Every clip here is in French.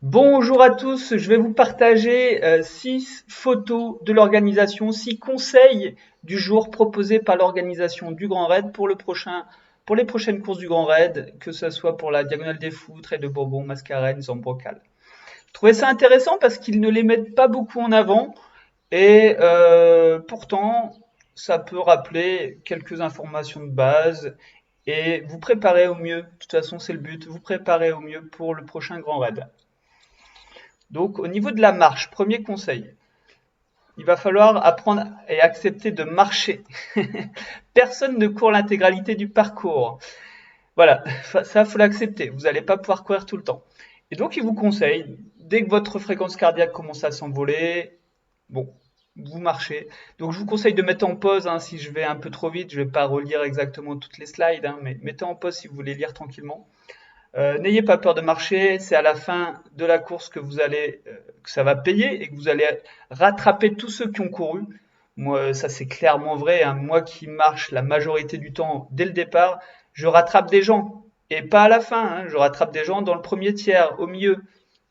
Bonjour à tous, je vais vous partager 6 photos de l'organisation, 6 conseils du jour proposés par l'organisation du Grand Raid pour les prochaines courses du Grand Raid, que ce soit pour la Diagonale des Fous, Trait de Bourbon, Mascarennes, Zambrocal. Je trouvais ça intéressant parce qu'ils ne les mettent pas beaucoup en avant et pourtant ça peut rappeler quelques informations de base et vous préparer au mieux. De toute façon, c'est le but, vous préparer au mieux pour le prochain Grand Raid. Donc, au niveau de la marche, premier conseil, il va falloir apprendre et accepter de marcher. Personne ne court l'intégralité du parcours. Voilà, ça, faut l'accepter. Vous n'allez pas pouvoir courir tout le temps. Et donc, il vous conseille, dès que votre fréquence cardiaque commence à s'envoler, bon, vous marchez. Donc, je vous conseille de mettre en pause, hein, si je vais un peu trop vite. Je ne vais pas relire exactement toutes les slides, hein, mais mettez en pause si vous voulez lire tranquillement. N'ayez pas peur de marcher, c'est à la fin de la course que ça va payer et que vous allez rattraper tous ceux qui ont couru. Moi, ça c'est clairement vrai, hein. Moi qui marche la majorité du temps dès le départ, je rattrape des gens et pas à la fin, hein. Je rattrape des gens dans le premier tiers, au milieu.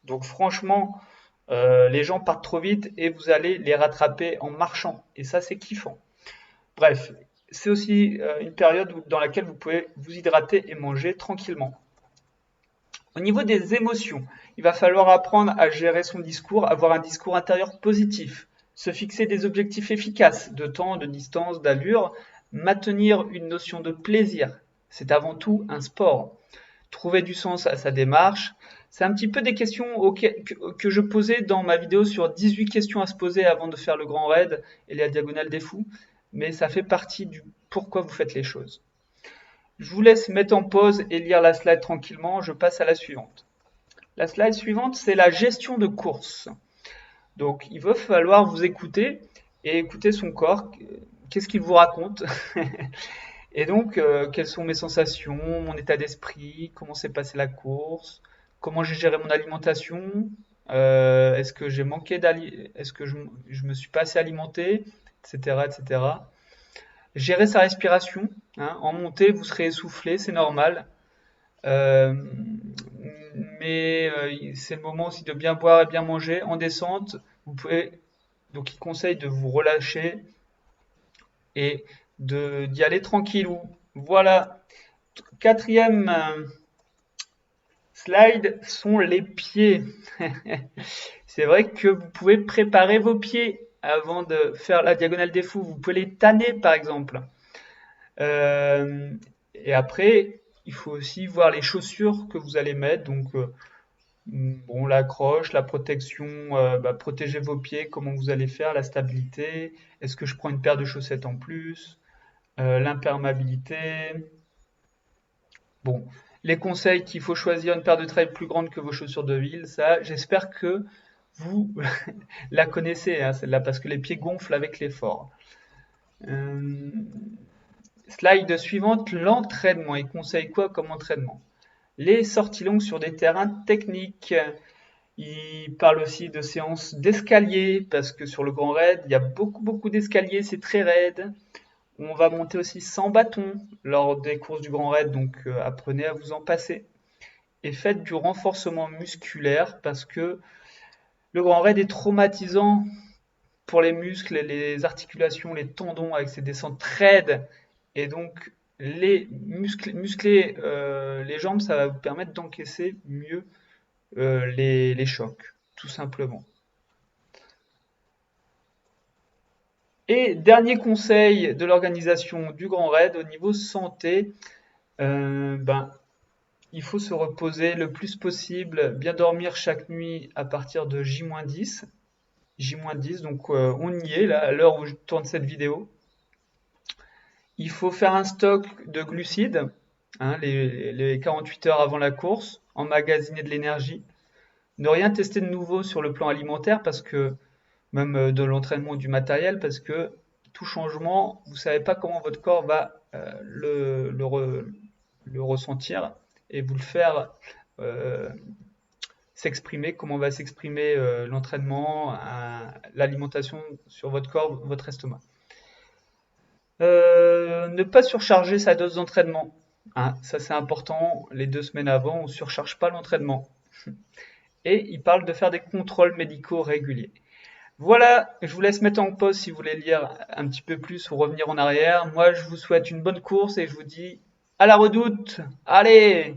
Donc franchement, les gens partent trop vite et vous allez les rattraper en marchant. Et ça c'est kiffant. Bref, c'est aussi une période dans laquelle vous pouvez vous hydrater et manger tranquillement. Au niveau des émotions, il va falloir apprendre à gérer son discours, avoir un discours intérieur positif, se fixer des objectifs efficaces de temps, de distance, d'allure, maintenir une notion de plaisir. C'est avant tout un sport. Trouver du sens à sa démarche. C'est un petit peu des questions que je posais dans ma vidéo sur 18 questions à se poser avant de faire le grand raid et la diagonale des fous, mais ça fait partie du pourquoi vous faites les choses. Je vous laisse mettre en pause et lire la slide tranquillement, je passe à la suivante. La slide suivante, c'est la gestion de course. Donc, il va falloir vous écouter et écouter son corps. Qu'est-ce qu'il vous raconte? Et donc, quelles sont mes sensations, mon état d'esprit, comment s'est passée la course, comment j'ai géré mon alimentation, est-ce que j'ai manqué est-ce que je me suis pas assez alimenté, etc., etc. Gérer sa respiration, hein. En montée, vous serez essoufflé, c'est normal. Euh, mais c'est le moment aussi de bien boire et bien manger. En descente, vous pouvez, donc il conseille de vous relâcher et d'y aller tranquillou. Voilà. Quatrième slide sont les pieds. C'est vrai que vous pouvez préparer vos pieds avant de faire la diagonale des fous. Vous pouvez les tanner par exemple. Euh, et après, il faut aussi voir les chaussures que vous allez mettre. Donc, bon, l'accroche, la protection, protéger vos pieds, comment vous allez faire, la stabilité. Est-ce que je prends une paire de chaussettes en plus? L'imperméabilité. Bon, les conseils qu'il faut choisir une paire de trail plus grande que vos chaussures de ville, ça, j'espère que vous la connaissez, hein, celle-là, parce que les pieds gonflent avec l'effort. Euh, Slide suivante, l'entraînement. Il conseille quoi comme entraînement? Les sorties longues sur des terrains techniques. Il parle aussi de séances d'escalier, parce que sur le Grand Raid, il y a beaucoup d'escaliers, c'est très raide. On va monter aussi sans bâton lors des courses du Grand Raid, donc apprenez à vous en passer. Et faites du renforcement musculaire, parce que le Grand Raid est traumatisant pour les muscles, les articulations, les tendons, avec ses descentes raides. Et donc, muscler les jambes, ça va vous permettre d'encaisser mieux les chocs, tout simplement. Et dernier conseil de l'organisation du Grand Raid au niveau santé, ben, il faut se reposer le plus possible, bien dormir chaque nuit à partir de J-10. J-10, donc on y est là, à l'heure où je tourne cette vidéo. Il faut faire un stock de glucides, hein, les 48 heures avant la course, emmagasiner de l'énergie. Ne rien tester de nouveau sur le plan alimentaire parce que même de l'entraînement du matériel, parce que tout changement, vous ne savez pas comment votre corps va le ressentir et vous le faire euh, s'exprimer, comment va s'exprimer l'entraînement, l'alimentation sur votre corps, votre estomac. Ne pas surcharger sa dose d'entraînement. Hein, ça c'est important, les 2 semaines avant, on ne surcharge pas l'entraînement. et il parle de faire des contrôles médicaux réguliers. Voilà, je vous laisse mettre en pause si vous voulez lire un petit peu plus ou revenir en arrière. Moi, je vous souhaite une bonne course et je vous dis à la redoute. Allez!